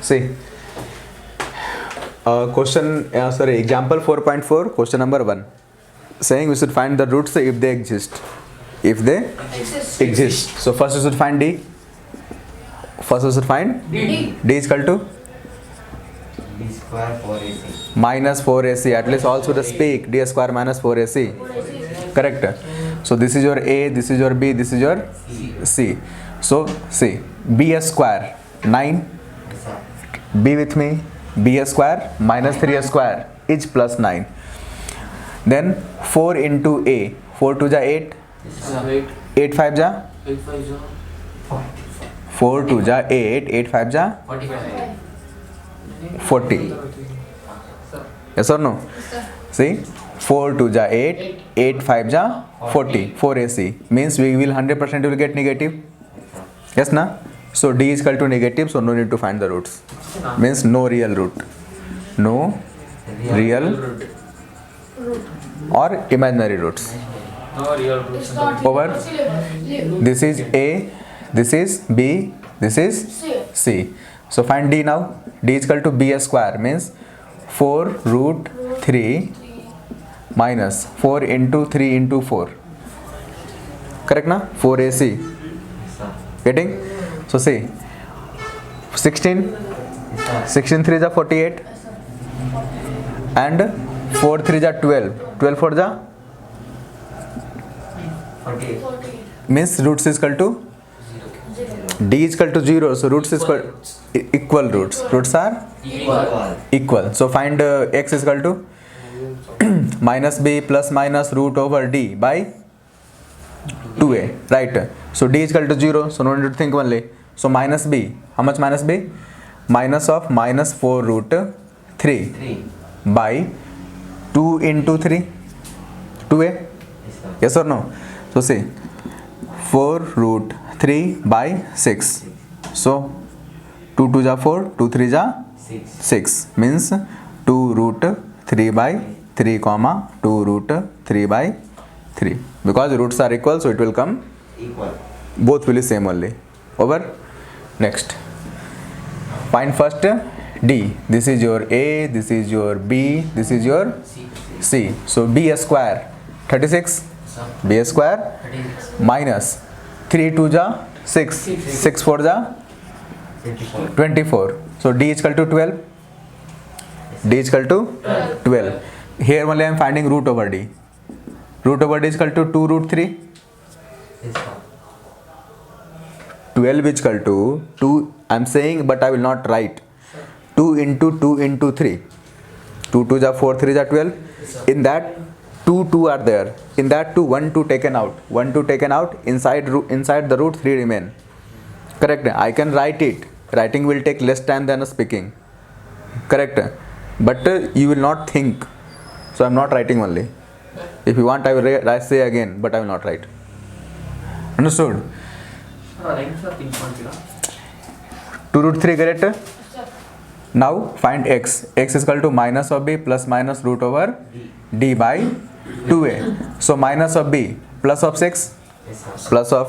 See, example 4.4, question number 1. Saying we should find the roots if they exist. If they exist. So first we should find D. First we should find D. D is equal to D square 4AC. minus 4AC. At least also the speak D square minus 4AC. Correct. So this is your A, this is your B, this is your C. So see, B square 9. Be with me. B square minus 3 square is plus 9. Then 4 into A. 4 to ja 8. 8 5 ja 4 to ja 8. 8 5 ja 40. Yes or no? See, 4 to ja 8. 8 5 ja 40. 4AC means we will 100% will get negative. Yes na? So D is equal to negative, so no need to find the roots. Means no real root. No real or imaginary roots. No real roots. Over. This is A, this is B, this is C. So find D now. D is equal to B square means 4 root 3 minus 4 into 3 into 4. Correct na? 4AC. Getting? So see, 16 3 is 48 and 4 3 is 12. 12 4 is 48. means roots is equal to D is equal to 0. So roots is equal roots. Roots are equal. So find x is equal to minus b plus minus root over d by 2a. Right. So d is equal to 0. So no need to think only. So minus b. How much minus b? Minus of minus 4 root 3 by 2 into 3. 2a. Yes or no? So see, 4 root 3 by 6. So 2 2 ja 4, 2 3 ja 6 means 2 root 3 by 3 comma 2 root 3 by 3. Because roots are equal, so it will come Equal. both will be same only. Over. Next. Find first D. This is your A, this is your B, this is your C. So B square 36. B square minus 3 2 ja 6. 6 4 ja 24. So D is equal to 12. D is equal to 12. Here only I am finding root over D. Root over D is equal to 2 root 3. 12 is equal to 2. I am saying but I will not write. 2 into 2 into 3. 2 2 ja 4, 3 ja 12. In that 2 are there. In that 1 2 taken out. 1 2 taken out. Inside the root 3 remain. Correct. I can write it. Writing will take less time than speaking. Correct. But you will not think. So I am not writing only. If you want I will say again, but I will not write. Understood? 2 root 3 correct? Now find x. X is equal to minus of b plus minus root over d by 2a. So minus of b plus of 6 plus of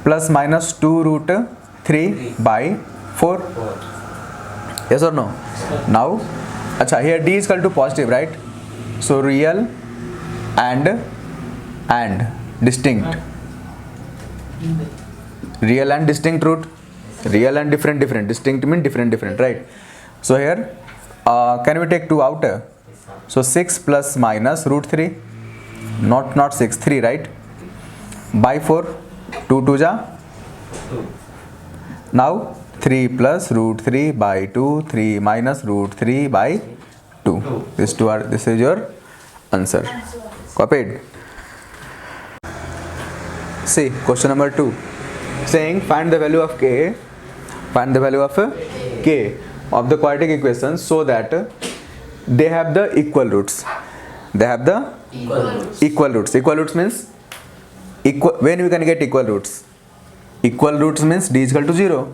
plus minus 2 root 3 by 4. Yes or no? Now, acha, here d is equal to positive, right? So real and distinct. Real and distinct root. Real and different. Distinct means different, right? So here, can we take 2 out? So 6 plus minus root 3. Not 6, 3, right? By 4. 2 2 ja. Now 3 plus root 3 by 2. 3 minus root 3 by 2. This is your answer. Copied. See, question number 2. Saying find the value of k. Find the value of k of the quadratic equation so that they have the equal roots. They have the equal roots. Equal roots means when we can get equal roots? Equal roots means d is equal to 0.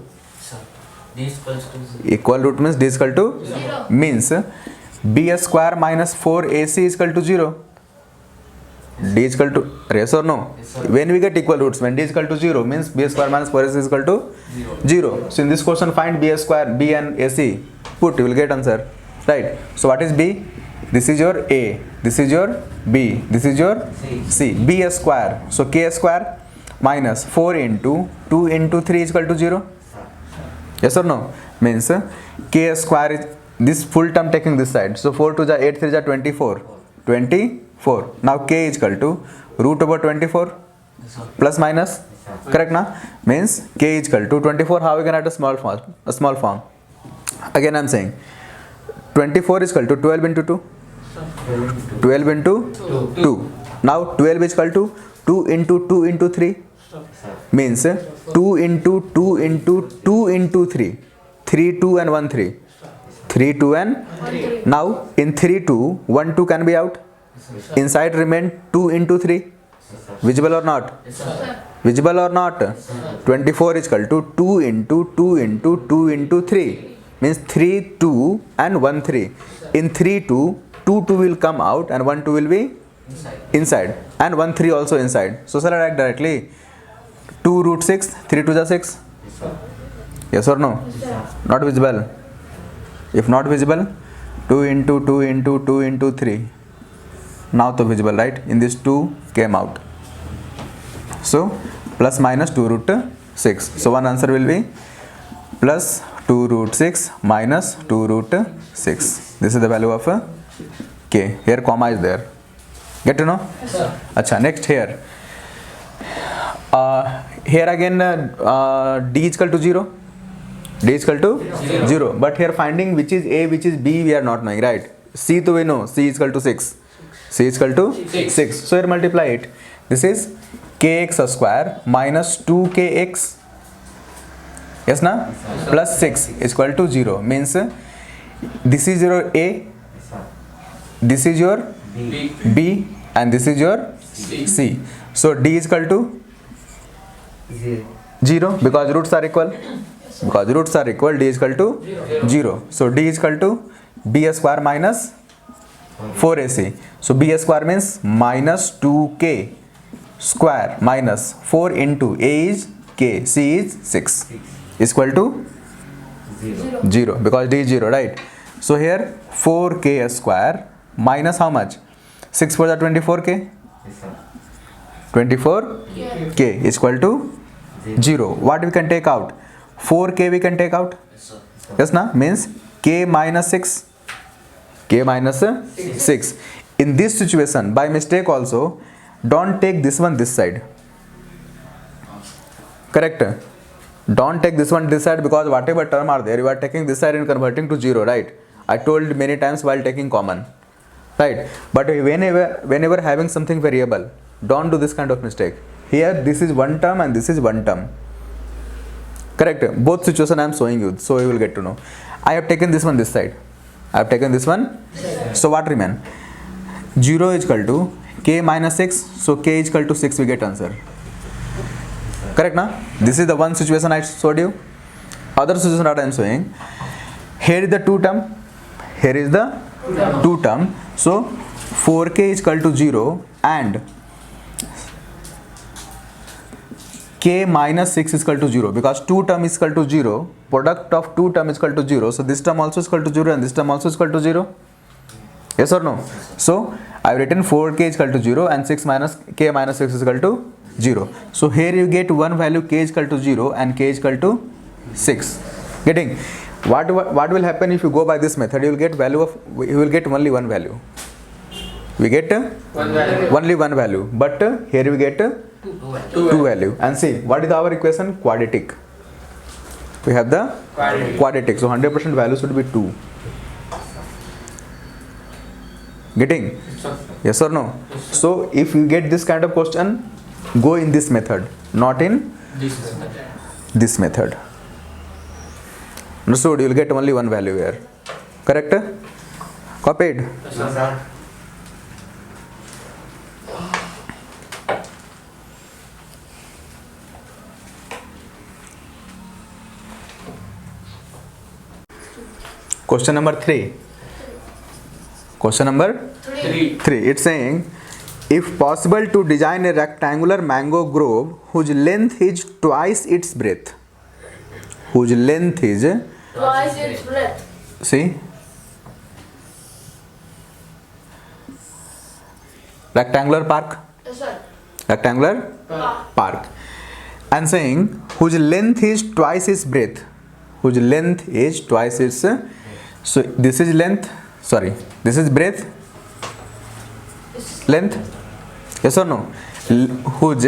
Equal root means d is equal to 0. Means b square minus 4ac is equal to 0. D is equal to, yes or no? Yes, sir. When we get equal roots, when D is equal to 0 means B square minus 4AC is equal to 0. So in this question find B square, B and AC. Put, you will get answer. Right. So what is B? This is your A. This is your B. This is your C. B square. So K square minus 4 into 2 into 3 is equal to 0. Yes or no? Means K square is this full term taking this side. So 4 to the 8 3 is 24. 24. Now K is equal to root over 24 plus minus. Correct na? Means K is equal to 24. How we can write a small form? A small form. Again I am saying 24 is equal to 12 into 2. 12 into 2. Now 12 is equal to 2 into 2 into 3. Means 2 into 2 into 2 into 3. 3 2 and 1 3. 3 2 and now in 3 2 1 2 can be out. Inside remain 2 into 3. Visible or not? Visible or not? 24 is equal to 2 into 2 into 2 into 3. Means 3 2 and 1 3. In 3 2 2 2 will come out and 1 2 will be inside and 1 3 also inside. So shall I write directly 2 root 6 3 to the 6. Yes or no? Not visible. If not visible, 2 into 2 into 2 into 3. Now to visible, right? In this 2 came out. So plus minus 2 root 6. So one answer will be plus 2 root 6 minus 2 root 6. This is the value of K. Here comma is there. Get to know? Acha, next here. Here again D is equal to 0. D is equal to 0. But here finding which is A, which is B, we are not knowing, right? C to we know. C is equal to 6. C is equal to 6. So here multiply it. This is kx square minus 2kx. Yes na? Plus 6 is equal to 0. Means this is your A, this is your B and this is your C. So D is equal to 0 because roots are equal. Because roots are equal, D is equal to 0. So D is equal to B square minus 4AC. So B square means minus 2K square minus 4 into A is K, C is 6 is equal to 0 because D is 0, right? So here 4K square minus how much? 6 for the 24K. 24K is equal to 0. What we can take out? 4K we can take out. Yes na? Means K minus 6. K minus 6. In this situation, by mistake also, don't take this one this side. Correct? Don't take this one this side because whatever term are there, you are taking this side and converting to 0, right? I told many times while taking common. Right? But whenever having something variable, don't do this kind of mistake. Here this is one term and this is one term. Correct? Both situation I am showing you, so you will get to know. I have taken this one this side. I have taken this one. So what remain? 0 is equal to K minus 6. So K is equal to 6 we get answer. Correct na? This is the one situation I showed you. Other situation that I am showing. Here is the 2 term. Here is the 2 term. So 4K is equal to 0 and K minus 6 is equal to 0 because 2 term is equal to 0. Product of 2 term is equal to 0. So this term also is equal to 0 and this term also is equal to 0. Yes or no? So I have written 4K is equal to 0 and 6 minus K minus 6 is equal to 0. So here you get one value K is equal to 0 and K is equal to 6. Getting? What will happen if you go by this method? You will get only one value. We get only one value. But here we get two value. And see, what is our equation? Quadratic. We have the quadratic. So 100% value should be 2. Getting? Yes or no? So if you get this kind of question, go in this method, not in this method. Understood? You will get only one value here. Correct? Copied? Question number 3. Question number 3. It's saying if possible to design a rectangular mango grove whose length is twice its breadth. Whose length is Twice its breadth. see rectangular park, Yes, sir. rectangular park, and saying whose length is twice its breadth. Whose length is twice its, so this is length, sorry, this is breadth, length, yes or no? Whose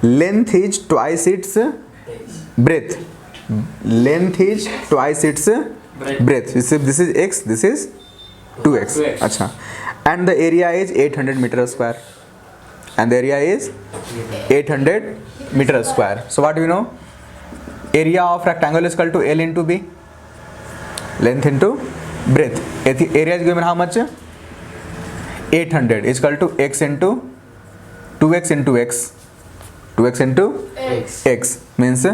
length is twice its breadth. Length is twice its breadth. This is x, this is 2x. 2x. Acha. And the area is 800 meters square. And the area is 800 meters square. So what do we know? Area of rectangle is equal to L into B. Length into breadth. Area is given how much? 800 is equal to x into 2x into x. 2x into X. x means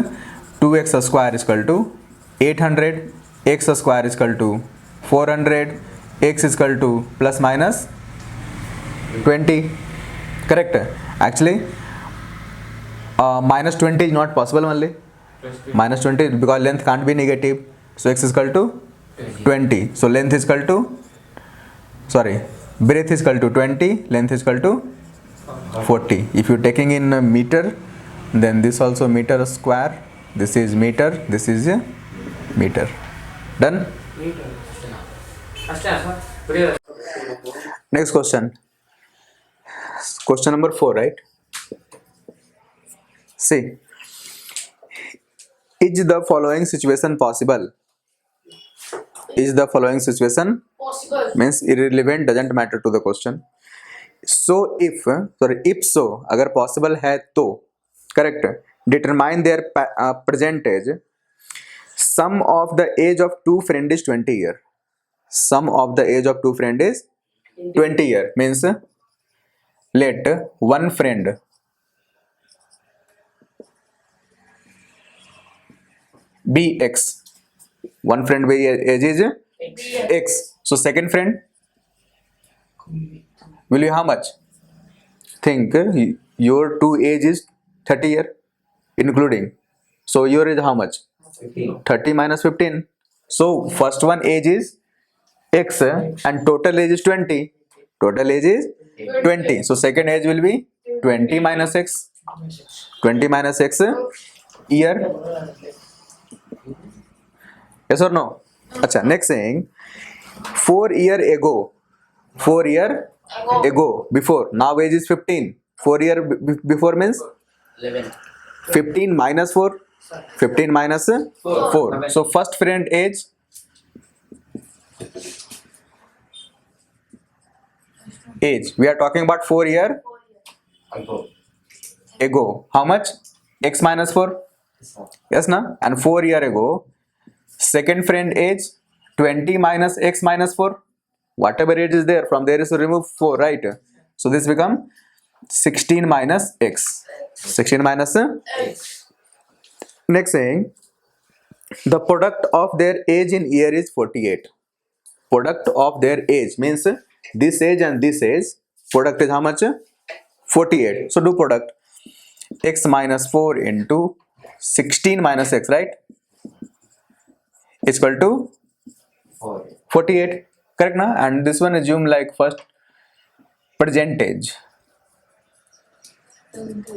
2x square is equal to 800, x square is equal to 400, x is equal to plus minus 20. Correct? Actually, minus 20 is not possible only. Minus 20 because length can't be negative. So x is equal to 20. So length is equal to, sorry, breadth is equal to 20, length is equal to 40. If you're taking in a meter, then this also meter square, this is meter, this is a meter. Done? Next question. Question number 4, right? See, is the following situation possible? Is the following situation Possible. means irrelevant, doesn't matter to the question. So if, sorry, if so, अगर possible है तो, correct, determine their percentage. Sum of the age of two friend is 20 year. Sum of the age of two friend is 20 year. Means let one friend be x. One friend by age is x. So second friend will be how much? Think your two age is 30 year including. So your is how much? 15. 30 minus 15. So first one age is x and total age is 20. Total age is 20. So second age will be 20 minus x. 20 minus x year. Yes or no? Acha, next saying 4 year ago. 4 year ago. Before. Now age is 15. 4 year before means 11. 15 minus 4. 15 minus 4. So first friend age we are talking about 4 year ago. How much? X minus 4. Yes na? And 4 year ago second friend age 20 minus x minus 4. Whatever age is there, from there is to remove 4, right? So this become 16 minus x. 16 minus X. next saying the product of their age in year is 48. Product of their age means this age and this age. Product is how much? 48. So do product. X minus 4 into 16 minus x, right? Is equal to 4. 48. Correct na? And this one assume like first percentage.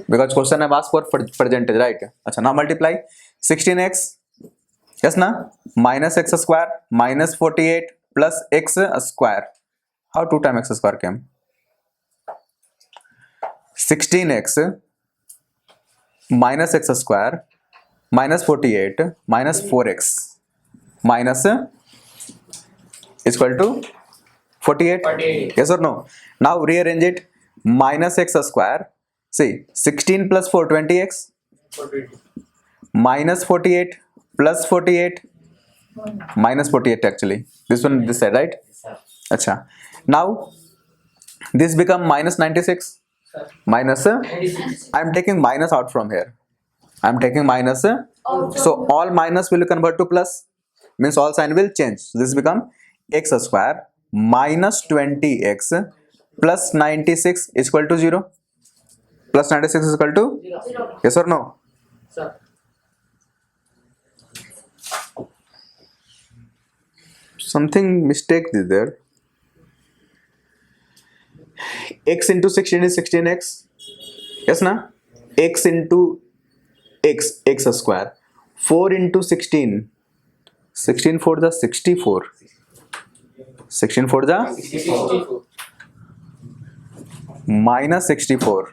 Because question I've asked for percentage, right? Achha, now multiply 16x. Yes na? Minus x square minus 48 plus x square. How 2 times x square came? 16x minus x square minus 48 minus 4x minus is equal to 48. 48. Yes or no? Now rearrange it. Minus x square. See, 16 plus 4, 20x. Minus 48 plus 48. Minus 48 actually. This one this side, right? Acha. Now this become minus 96. Minus I am taking minus out from here. I am taking minus. So all minus will convert to plus. Means all sign will change. So this become x square minus 20x plus 96 is equal to 0. Plus 96 is equal to, Zero. yes or no? Sir. Something mistake is there. X into 16 is 16x. Yes na? X into x, x square. 4 into 16. 16 for the 64. 16 for the 64. minus 64.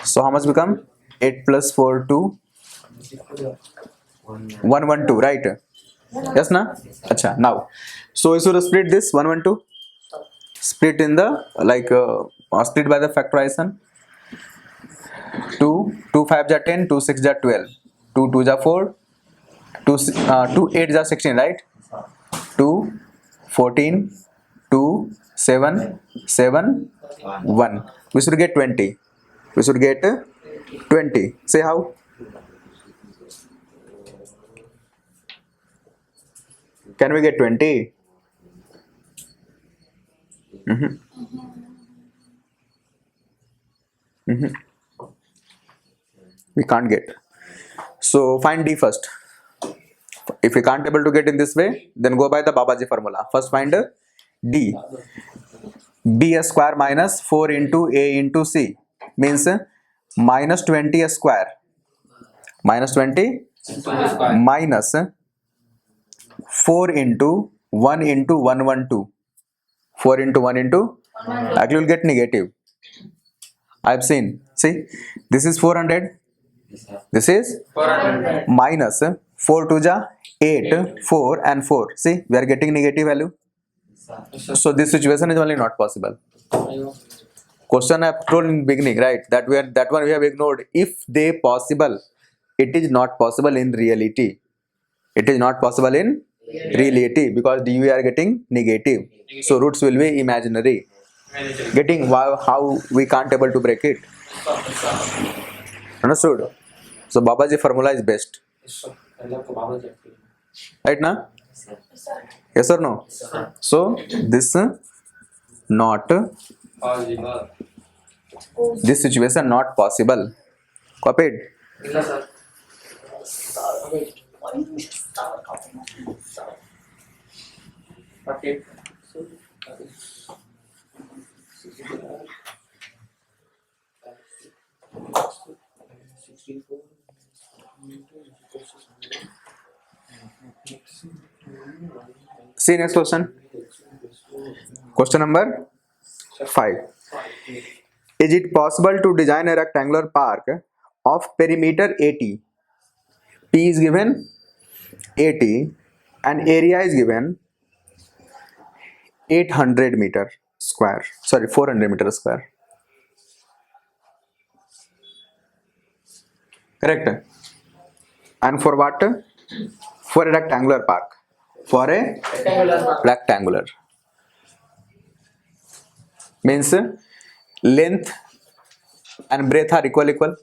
So how much become? 8 plus 4 2 112, right? Yes na? Acha, now so we should split this 112. Split in the like split by the factorization. 2 2 5 ja 10, 2 6 ja 12, 2 2 ja 4, 2 8 ja 16, right? 2 14, 2 7 7 1. We should get 20. We should get 20. Say how? Can we get 20? We can't get. So find D first. If we can't able to get in this way, then go by the Babaji formula. First find D. B square minus 4 into A into C means minus 20 square. Minus 20 minus 4 into 1 into 112. 4 into 1 into, actually you will get negative. I have seen. See, this is 400. This is 400. minus 4 to ja 8, 4 and 4. See, we are getting negative value. So this situation is only not possible. Question I have told in beginning, right? That one we have ignored. If they possible, it is not possible in reality. It is not possible in reality because we are getting negative. So roots will be imaginary. Getting how we can't able to break it. Understood? So Babaji formula is best. Right now? Yes or no? So this not, this situation not possible. Copied? See next question. Question number 5. Is it possible to design a rectangular park of perimeter 80? P is given 80 and area is given 800 meter square. Sorry, 400 meter square. Correct? And for what? For a rectangular park. For a rectangular. Means length and breadth are equal.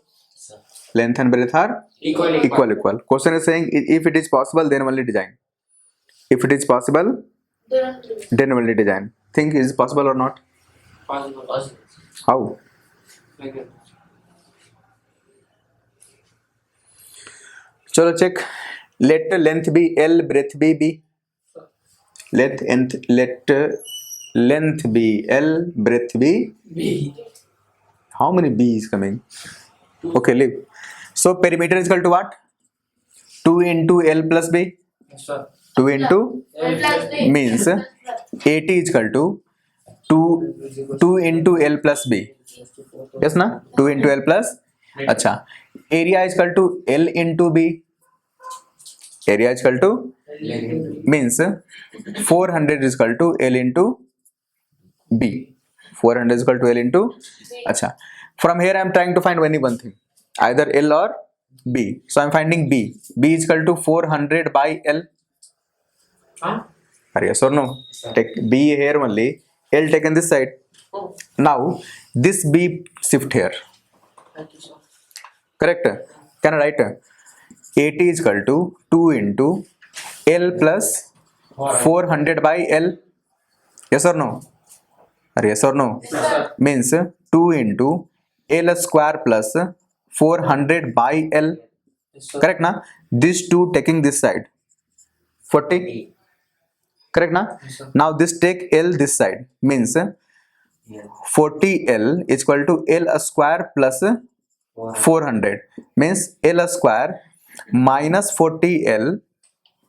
Length and breadth are equal. Question is saying if it is possible, then only design. If it is possible, then only design. Think is it possible or not? Possible. How? Chalo check. Let length be L, breadth be B. Let length be L, breadth be B. How many B is coming? Okay, leave. So perimeter is equal to what? 2 into L plus B. 2 into means 80 is equal to 2 into L plus B. Yes na? 2 into L plus. Acha. Area is equal to L into B. Area is equal to means 400 is equal to L into B. 400 is equal to L into. Acha. From here I am trying to find only one thing. Either L or B. So I am finding B. B is equal to 400 by L. Yes or no? Take B here only. L taken this side. Now this B shift here. Correct? Can I write? 80 is equal to 2 into L plus 400 by L. Yes or no? Or yes or no? Yes, sir. Means 2 into L square plus 400 by L. Yes, sir. Correct na? These two taking this side 40. Correct na? Yes, sir. Now this take L this side means 40L is equal to L square plus 400 means L square minus 40L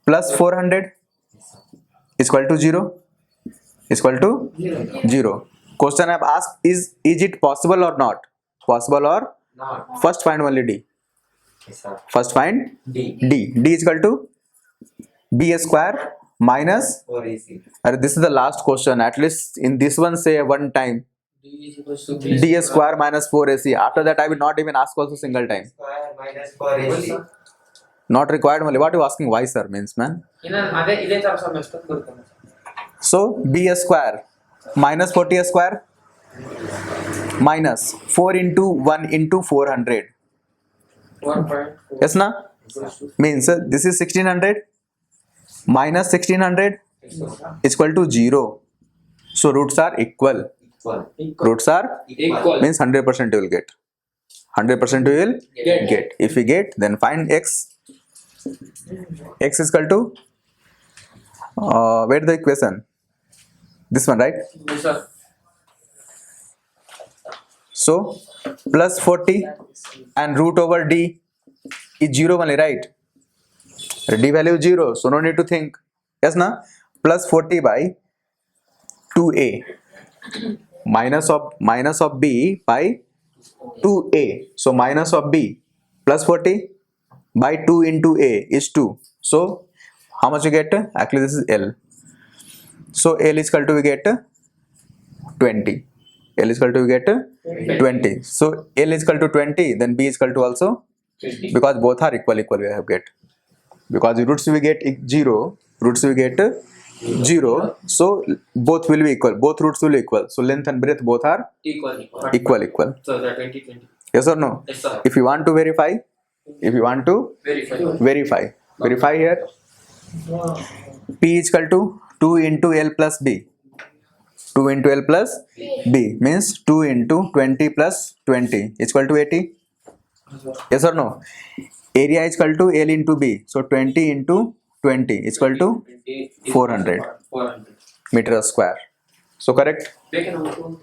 plus 400 is equal to 0. Is equal to 0. Question I have asked is it possible or not? Possible or Not. first find only D. Yes, sir. First find D. D. D is equal to B square minus. 4AC. This is the last question. At least in this one say one time. D is equals to B D square minus 4AC. After that I will not even ask also single time. Square minus Why, 4AC. sir? Not required only. What you asking why sir means man? ಅದೇ ಇದೇ ತರ sir ಮೆಸ್ಟಪ್ ಬರುತ್ತೆ So B square minus 40 square minus 4 into 1 into 400. 1.4 Yes na? equals to Means this is 1600 minus 1600 Yes, sir. is equal to 0. So roots are equal. Equal. Equal. Roots are Equal. means 100% you will get. 100% you will Get. get. If we get, then find x. X is equal to where the equation? This one, right? Yes, sir. So plus 40 and root over d is 0 only, right? D value 0, so no need to think. Yes na? Plus 40 by 2a minus of b by 2a. So minus of b plus 40 by 2 into a is 2. So how much you get? Actually this is L. So L is equal to we get 20. L is equal to we get 20. So L is equal to 20, then B is equal to also 20. because both are equal we have get. Because roots we get 0, roots we get 0, so both will be equal. Both roots will be equal. So length and breadth both are Equal. equal. So the 20. Yes or no? Yes, sir. If you want to verify, verify here. P is equal to 2 into L plus B. 2 into L plus B means 2 into 20 plus 20 is equal to 80. Yes or no? Area is equal to L into B. So 20 into 20 is equal to 400 400. meter square. So correct? They can also